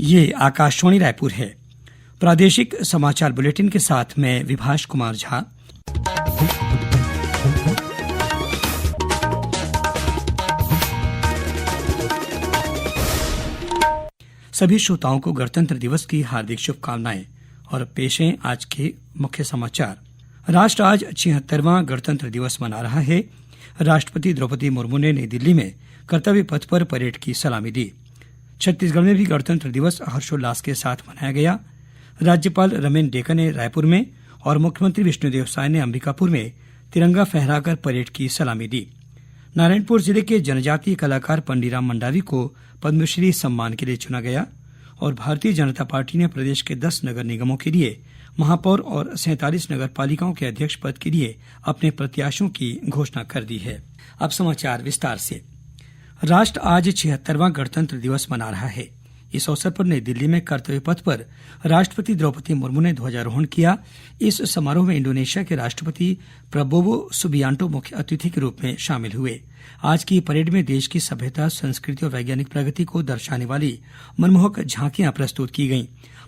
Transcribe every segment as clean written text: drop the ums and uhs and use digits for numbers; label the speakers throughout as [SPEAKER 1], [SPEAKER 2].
[SPEAKER 1] ये आकाशवाणी रायपुर है। प्रादेशिक समाचार बुलेटिन के साथ मैं विभाष कुमार झा। सभी श्रोताओं को गणतंत्र दिवस की हार्दिक शुभकामनाएं। और पेश हैं आज के मुख्य समाचार। राष्ट्र आज 76वां गणतंत्र दिवस मना रहा है। राष्ट्रपति द्रौपदी मुर्मू ने नई दिल्ली में कर्तव्य पथ पर परेड की सलामी दी। छत्तीसगढ़ में भी गणतंत्र दिवस हर्षोल्लास के साथ मनाया गया। राज्यपाल रमेन डेका ने रायपुर में और मुख्यमंत्री विष्णुदेव साय ने अंबिकापुर में तिरंगा फहराकर परेड की सलामी दी। नारायणपुर जिले के जनजातीय कलाकार पंडीराम मंडावी को पद्मश्री सम्मान के लिए चुना गया। और भारतीय जनता पार्टी ने प्रदेश के 10 नगर निगमों के लिए महापौर और 47 नगर पालिकाओं के अध्यक्ष पद के लिए अपने प्रत्याशियों की घोषणा कर दी है। अब समाचार विस्तार से। राष्ट्र आज 76वां गणतंत्र दिवस मना रहा है। इस अवसर पर नई दिल्ली में कर्तव्य पथ पर राष्ट्रपति द्रौपदी मुर्मू ने ध्वजारोहण किया। इस समारोह में इंडोनेशिया के राष्ट्रपति प्रबोवो सुबियांटो मुख्य अतिथि के रूप में शामिल हुए। आज की परेड में देश की सभ्यता, संस्कृति और वैज्ञानिक प्रगति को दर्शाने वाली मनमोहक झांकियां प्रस्तुत की गईं।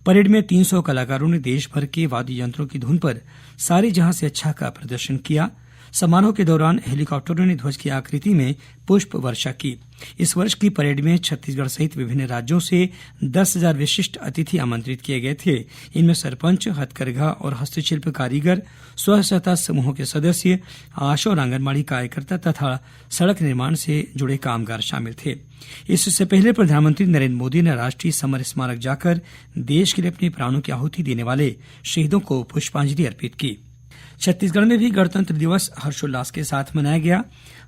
[SPEAKER 1] परेड में 300 कलाकारों ने देश भर के वाद्य यंत्रों की धुन पर सारे जहां से अच्छा का प्रदर्शन किया। समारोह के दौरान हेलीकॉप्टरों ने ध्वज की आकृति में पुष्प वर्षा की। इस वर्ष की परेड में छत्तीसगढ़ सहित विभिन्न राज्यों से 10,000 विशिष्ट अतिथि आमंत्रित किए गए थे। इनमें सरपंच, हथकरघा और हस्तशिल्प कारीगर, स्व सहायता समूहों के सदस्य, आशा और आंगनबाड़ी कार्यकर्ता तथा सड़क निर्माण से जुड़े कामगार शामिल थे। इससे पहले प्रधानमंत्री नरेंद्र मोदी ने राष्ट्रीय समर स्मारक जाकर देश के लिए अपने प्राणों की आहुति देने वाले शहीदों को पुष्पांजलि अर्पित की। छत्तीसगढ़ में भी गणतंत्र दिवस हर्षोल्लास के साथ मनाया गया।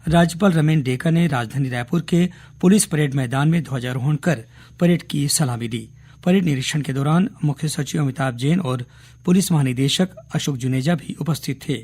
[SPEAKER 1] राज्यपाल रमेन डेका ने राजधानी रायपुर के पुलिस परेड मैदान में ध्वजारोहण कर परेड की सलामी दी। परेड निरीक्षण के दौरान मुख्य सचिव अमिताभ जैन और पुलिस महानिदेशक अशोक जुनेजा भी उपस्थित थे।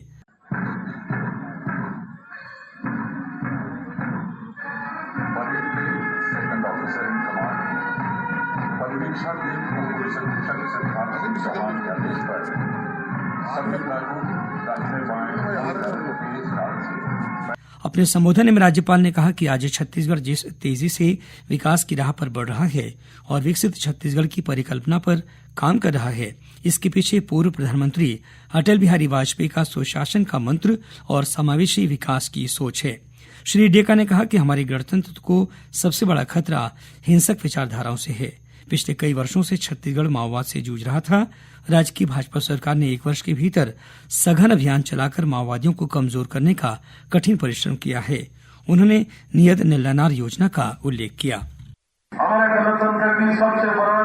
[SPEAKER 1] अपने संबोधन में राज्यपाल ने कहा कि आज छत्तीसगढ़ जिस तेजी से विकास की राह पर बढ़ रहा है और विकसित छत्तीसगढ़ की परिकल्पना पर काम कर रहा है, इसके पीछे पूर्व प्रधानमंत्री अटल बिहारी वाजपेयी का सुशासन का मंत्र और समावेशी विकास की सोच है। श्री डेका ने कहा कि हमारे गणतंत्र को सबसे बड़ा खतरा हिंसक विचारधाराओं से है। पिछले कई वर्षों से छत्तीसगढ़ माओवाद से जूझ रहा था। राज्य की भाजपा सरकार ने 1 वर्ष के भीतर सघन अभियान चलाकर माओवादियों को कमजोर करने का कठिन परिश्रम किया है। उन्होंने नियत निल्लानार योजना का उल्लेख किया।
[SPEAKER 2] हमारे गणतंत्र की सबसे बड़ा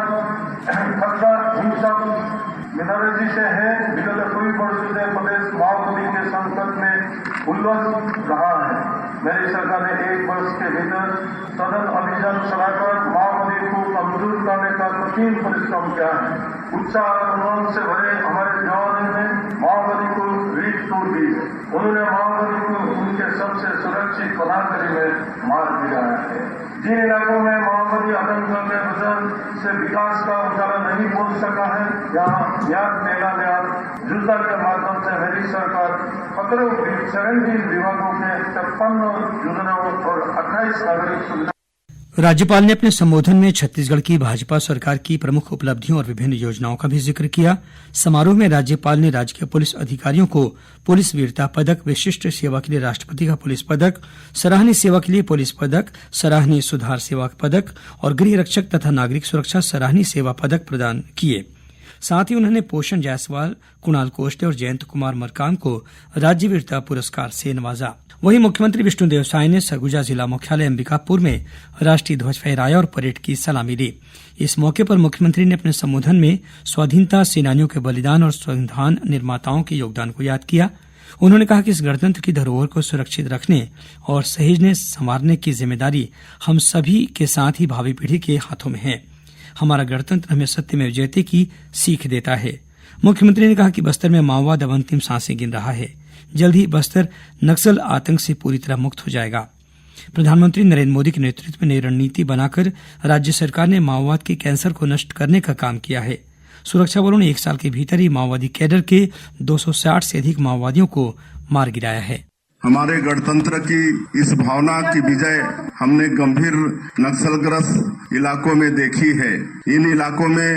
[SPEAKER 2] खतरा हिंसक मिनोरिटी से है। विगत कई वर्षों से प्रदेश माओवादी के संकट में उलझ रहा है। मेरी सरकार ने 1 वर्ष के भीतर सघन अभियान चलाकर माओवादी को कमजोर करने का कठिन परिश्रम किया है। उत्साह और उमंग से भरे हमारे जवानों ने माओवादी को रीढ़ तोड़ दी है। उन्होंने माओवादी को उनके सबसे सुरक्षित पदाधिकारी में मार गिराया है। जिन इलाकों में माओवादी आतंक के वजह से विकास का उजाला नहीं पहुंच सका है, यहाँ याद मेघालय युद्ध के माध्यम से मेरी सरकार 17 विभागों के 53 योजनाओं और 28 नागरिक सुविधा।
[SPEAKER 1] राज्यपाल ने अपने संबोधन में छत्तीसगढ़ की भाजपा सरकार की प्रमुख उपलब्धियों और विभिन्न योजनाओं का भी जिक्र किया। समारोह में राज्यपाल ने राज्य के पुलिस अधिकारियों को पुलिस वीरता पदक, विशिष्ट सेवा के लिए राष्ट्रपति का पुलिस पदक, सराहनीय सेवा के लिए पुलिस पदक, सराहनीय सुधार सेवा पदक और गृह रक्षक तथा नागरिक सुरक्षा सराहनीय सेवा पदक प्रदान किए। साथ ही उन्होंने पोषण जायसवाल, कुणाल कोष्टे और जयंत कुमार मरकाम को राज्य वीरता पुरस्कार से नवाजा। वहीं मुख्यमंत्री विष्णुदेव साय ने सरगुजा जिला मुख्यालय अंबिकापुर में राष्ट्रीय ध्वज फहराया और परेड की सलामी ली। इस मौके पर मुख्यमंत्री ने अपने संबोधन में स्वाधीनता सेनानियों के बलिदान और संविधान निर्माताओं के योगदान को याद किया। उन्होंने कहा कि इस गणतंत्र की धरोहर को सुरक्षित रखने और सहेजने संवारने की जिम्मेदारी हम सभी के साथ ही भावी पीढ़ी के हाथों में है। हमारा गणतंत्र हमें सत्यमेव जयते की सीख देता है। मुख्यमंत्री ने कहा कि बस्तर में माओवाद अब अंतिम सांसें गिन रहा है। जल्द ही बस्तर नक्सल आतंक से पूरी तरह मुक्त हो जाएगा। प्रधानमंत्री नरेंद्र मोदी के नेतृत्व में नई रणनीति बनाकर राज्य सरकार ने माओवाद के कैंसर को नष्ट करने का काम किया है। सुरक्षा बलों ने 1 साल के भीतर ही माओवादी कैडर के 260 से अधिक माओवादियों को मार गिराया है।
[SPEAKER 3] हमारे गणतंत्र की इस भावना की विजय हमने गंभीर नक्सलग्रस्त इलाकों में देखी है। इन इलाकों में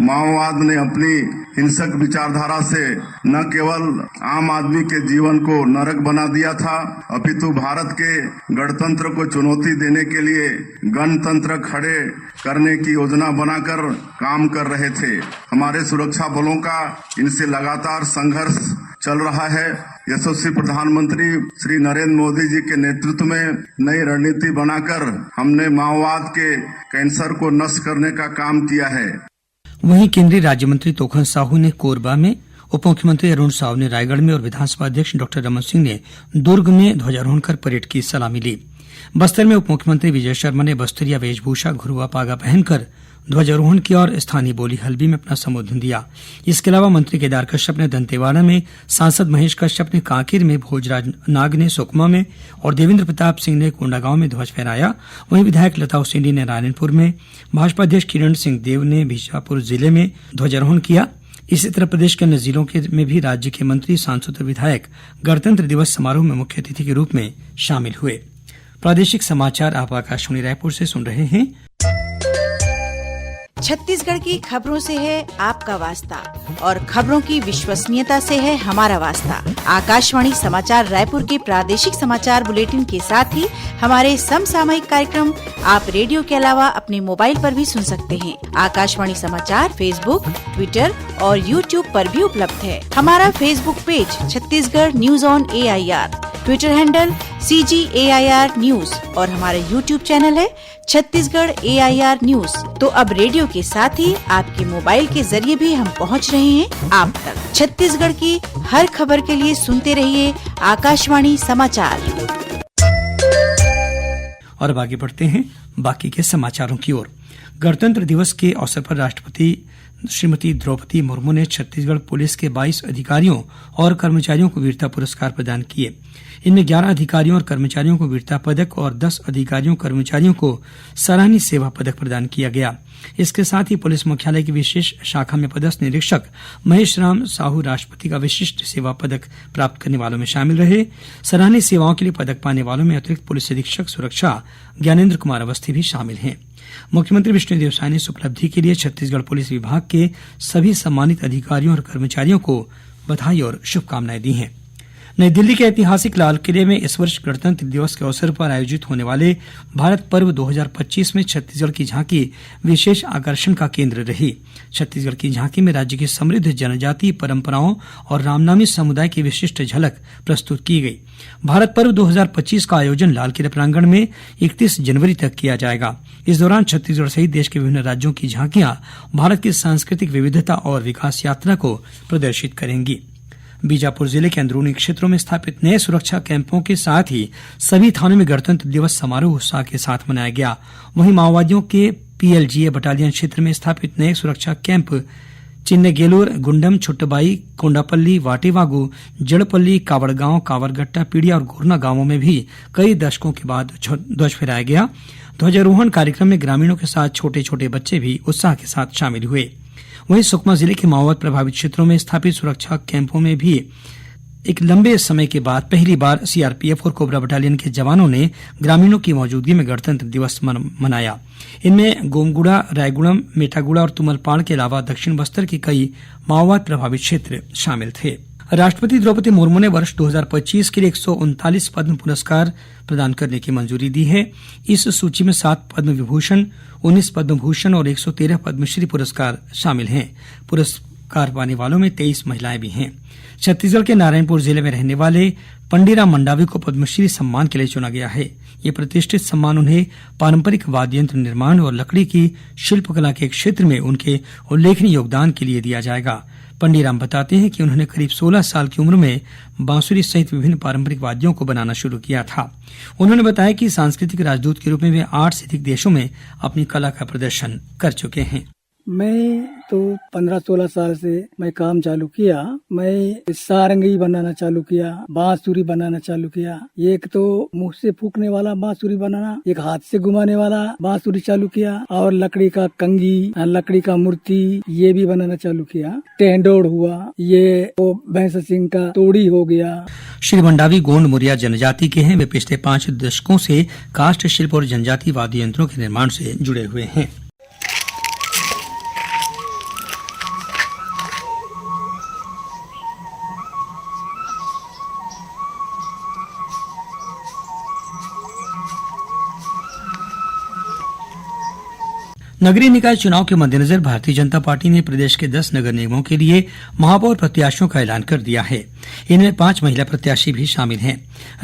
[SPEAKER 3] माओवाद ने अपनी हिंसक विचारधारा से न केवल आम आदमी के जीवन को नरक बना दिया था, अपितु भारत के गणतंत्र को चुनौती देने के लिए गणतंत्र खड़े करने की योजना बनाकर काम कर रहे थे। हमारे सुरक्षा बलों का इनसे लगातार संघर्ष चल रहा है। यशस्वी प्रधानमंत्री श्री नरेंद्र मोदी जी के नेतृत्व में नई रणनीति बनाकर हमने माओवाद के कैंसर को नष्ट करने का काम किया है।
[SPEAKER 1] वहीं केंद्रीय राज्य मंत्री तोखन साहू ने कोरबा में, उप मुख्यमंत्री अरुण साव ने रायगढ़ में और विधानसभा अध्यक्ष डॉक्टर रमन सिंह ने दुर्ग में ध्वजारोहण कर परेड की सलामी ली। बस्तर में उप मुख्यमंत्री विजय शर्मा ने बस्तरिया वेशभूषा घुरुआ पागा पहनकर ध्वजारोहण किया और स्थानीय बोली हल्बी में अपना संबोधन दिया। इसके अलावा मंत्री केदार कश्यप ने दंतेवाड़ा में, सांसद महेश कश्यप ने कांकेर में, भोजराज नाग ने सुकमा में और देवेंद्र प्रताप सिंह ने कोंडागांव में ध्वज फहराया। वहीं विधायक लता उसेंडी ने नारायणपुर में, भाजपा अध्यक्ष किरण सिंह देव ने बीजापुर जिले में ध्वजारोहण किया। इसी तरह प्रदेश के अन्य जिलों में भी राज्य के मंत्री, सांसद और विधायक गणतंत्र दिवस समारोह में मुख्य अतिथि के रूप में शामिल हुए। प्रादेशिक समाचार आप आकाशवाणी रायपुर से सुन रहे हैं।
[SPEAKER 4] छत्तीसगढ़ की खबरों से है आपका वास्ता और खबरों की विश्वसनीयता से है हमारा वास्ता। आकाशवाणी समाचार रायपुर के प्रादेशिक समाचार बुलेटिन के साथ ही हमारे समसामयिक कार्यक्रम आप रेडियो के अलावा अपने मोबाइल पर भी सुन सकते हैं। आकाशवाणी समाचार फेसबुक, ट्विटर और यूट्यूब पर भी उपलब्ध है। हमारा Facebook page Chhattisgarh news on AIR, Twitter handle CGAIR news और हमारा यूट्यूब चैनल है छत्तीसगढ़ AIR न्यूज। तो अब रेडियो के साथ ही आपके मोबाइल के जरिए भी हम पहुंच रहे हैं आप तक। छत्तीसगढ़ की हर खबर के लिए सुनते रहिए आकाशवाणी समाचार।
[SPEAKER 1] और अब आगे बढ़ते हैं बाकी के समाचारों की ओर। गणतंत्र दिवस के अवसर पर राष्ट्रपति श्रीमती द्रौपदी मुर्मू ने छत्तीसगढ़ पुलिस के 22 अधिकारियों और कर्मचारियों को वीरता पुरस्कार प्रदान किए। इनमें 11 अधिकारियों और कर्मचारियों को वीरता पदक और 10 अधिकारियों कर्मचारियों को सराहनीय सेवा पदक प्रदान किया गया। इसके साथ ही पुलिस मुख्यालय की विशेष शाखा में पदस्थ निरीक्षक महेश राम साहू राष्ट्रपति का विशिष्ट सेवा पदक प्राप्त करने वालों में शामिल रहे। सराहनीय सेवाओं के लिए पदक पाने वालों में अतिरिक्त पुलिस अधीक्षक सुरक्षा ज्ञानेन्द्र कुमार अवस्थी भी शामिल हैं। मुख्यमंत्री विष्णुदेव साय ने इस उपलब्धि के लिए छत्तीसगढ़ पुलिस विभाग के सभी सम्मानित अधिकारियों और कर्मचारियों को बधाई और शुभकामनाएं दी हैं। नई दिल्ली के ऐतिहासिक लाल किले में इस वर्ष गणतंत्र दिवस के अवसर पर आयोजित होने वाले भारत पर्व 2025 में छत्तीसगढ़ की झांकी विशेष आकर्षण का केंद्र रही। छत्तीसगढ़ की झांकी में राज्य की समृद्ध जनजातीय परंपराओं और रामनामी समुदाय की विशिष्ट झलक प्रस्तुत की गई। भारत पर्व 2025 का आयोजन लाल किले प्रांगण में 31 जनवरी तक किया जाएगा। इस दौरान छत्तीसगढ़ सहित देश के विभिन्न राज्यों की झांकियां भारत की सांस्कृतिक विविधता और विकास यात्रा को प्रदर्शित करेंगी। बीजापुर जिले के अंदरूनी क्षेत्रों में स्थापित नए सुरक्षा कैंपों के साथ ही सभी थानों में गणतंत्र दिवस समारोह उत्साह के साथ मनाया गया। वहीं माओवादियों के PLGA बटालियन क्षेत्र में स्थापित नए सुरक्षा कैंप चिन्नेगेलूर, गुंडम, छुट्टबाई, कोंडापल्ली, वाटेवागु, जड़पल्ली, कावड़गांव, कावरगट्टा, पीड़िया और गोरना गांवों में भी कई दशकों के बाद ध्वज फहराया गया। ध्वजारोहण कार्यक्रम में ग्रामीणों के साथ छोटे छोटे बच्चे भी उत्साह के साथ शामिल हुए। वहीं सुकमा जिले के माओवाद प्रभावित क्षेत्रों में स्थापित सुरक्षा कैंपों में भी एक लंबे समय के बाद पहली बार CRPF और कोबरा बटालियन के जवानों ने ग्रामीणों की मौजूदगी में गणतंत्र दिवस मनाया। इनमें गोमगुड़ा, रायगुड़म, मेटागुड़ा और तुमलपाड़ के अलावा दक्षिण बस्तर के कई माओवाद प्रभावित क्षेत्र शामिल थे। राष्ट्रपति द्रौपदी मुर्मू ने वर्ष 2025 के लिए 139 पद्म पुरस्कार प्रदान करने की मंजूरी दी है। इस सूची में 7 पद्म विभूषण, 19 पद्म भूषण और 113 पद्मश्री पुरस्कार शामिल हैं। पुरस्कार पाने वालों में 23 महिलाएं भी हैं। छत्तीसगढ़ के नारायणपुर जिले में रहने वाले पंडीराम मंडावी को पद्मश्री सम्मान के लिए चुना गया है। ये प्रतिष्ठित सम्मान उन्हें पारंपरिक वाद्य यंत्र निर्माण और लकड़ी की शिल्पकला के क्षेत्र में उनके उल्लेखनीय योगदान के लिए दिया जाएगा। पंडीराम बताते हैं कि उन्होंने करीब 16 साल की उम्र में बांसुरी सहित विभिन्न पारंपरिक वाद्यों को बनाना शुरू किया था। उन्होंने बताया कि सांस्कृतिक राजदूत के रूप में वे 8 से अधिक देशों में अपनी कला का प्रदर्शन कर चुके हैं।
[SPEAKER 5] मैं तो 15-16 साल से मैं काम चालू किया। मैं सारंगी बनाना चालू किया, बांसुरी बनाना चालू किया। एक तो मुंह से फूकने वाला बांसुरी बनाना, एक हाथ से घुमाने वाला बांसुरी चालू किया, और लकड़ी का कंगी, लकड़ी का मूर्ति ये भी बनाना चालू किया। टेंडोड़ हुआ, ये वो भैंस सिंह का तोड़ी हो गया।
[SPEAKER 1] श्री मंडावी गोंड मुरिया जनजाति के हैं। वे पिछले 5 दशकों से काष्ठ शिल्प और जनजाति वाद्य यंत्रों के निर्माण से जुड़े हुए हैं। नगरीय निकाय चुनाव के मद्देनजर भारतीय जनता पार्टी ने प्रदेश के 10 नगर निगमों के लिए महापौर प्रत्याशियों का ऐलान कर दिया है। इनमें 5 महिला प्रत्याशी भी शामिल हैं।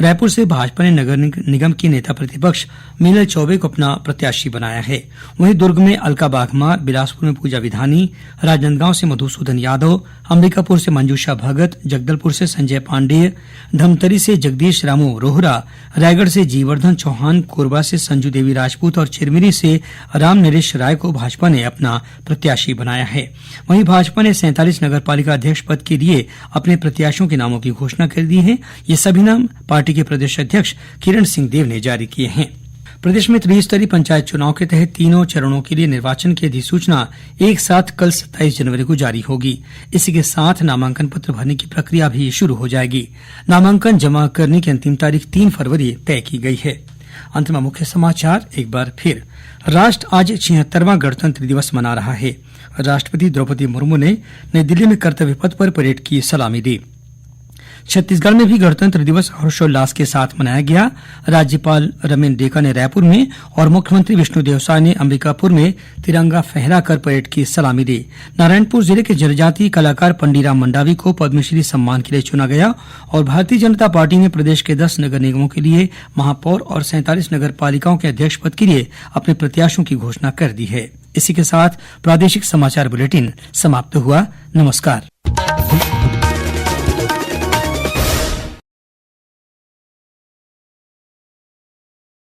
[SPEAKER 1] रायपुर से भाजपा ने नगर निगम की नेता प्रतिपक्ष मीनल चौबे को अपना प्रत्याशी बनाया है। वहीं दुर्ग में अलका बाघमार, बिलासपुर में पूजा विधानी, राजनांदगांव से मधुसूदन यादव, अंबिकापुर से मंजूषा भगत, जगदलपुर से संजय पांडेय, धमतरी से जगदीश रामू रोहरा, रायगढ़ से जीवर्धन चौहान, कोरबा से संजू देवी राजपूत और चिरमिरी से राम नरेश राय को भाजपा ने अपना प्रत्याशी बनाया है। वहीं भाजपा ने 47 नगर पालिका अध्यक्ष पद के लिए अपने प्रत्याशियों के नामों की घोषणा कर दी है। ये सभी नाम पार्टी के प्रदेश अध्यक्ष किरण सिंह देव ने जारी किए हैं। प्रदेश में त्रिस्तरीय पंचायत चुनाव के तहत तीनों चरणों के लिए निर्वाचन की अधिसूचना एक साथ कल 27 जनवरी को जारी होगी। इसी के साथ नामांकन पत्र भरने की प्रक्रिया भी शुरू हो जाएगी। नामांकन जमा करने की अंतिम तारीख 3 फरवरी तय की गई है। अंत में मुख्य समाचार एक बार फिर। राष्ट्र आज 76वां गणतंत्र दिवस मना रहा है। राष्ट्रपति द्रौपदी मुर्मू ने नई दिल्ली में कर्तव्य पथ पर परेड की सलामी दी। छत्तीसगढ़ में भी गणतंत्र दिवस हर्षोल्लास के साथ मनाया गया। राज्यपाल रमेन डेका ने रायपुर में और मुख्यमंत्री विष्णुदेव साय ने अंबिकापुर में तिरंगा फहराकर परेड की सलामी दी। नारायणपुर जिले के जनजातीय कलाकार पंडीराम मंडावी को पद्मश्री सम्मान के लिए चुना गया और भारतीय जनता पार्टी ने प्रदेश के 10 नगर निगमों के लिए महापौर और 47 नगर पालिकाओं के अध्यक्ष पद के लिए अपने प्रत्याशियों की घोषणा कर दी है। इसी के साथ प्रादेशिक समाचार बुलेटिन समाप्त हुआ। नमस्कार।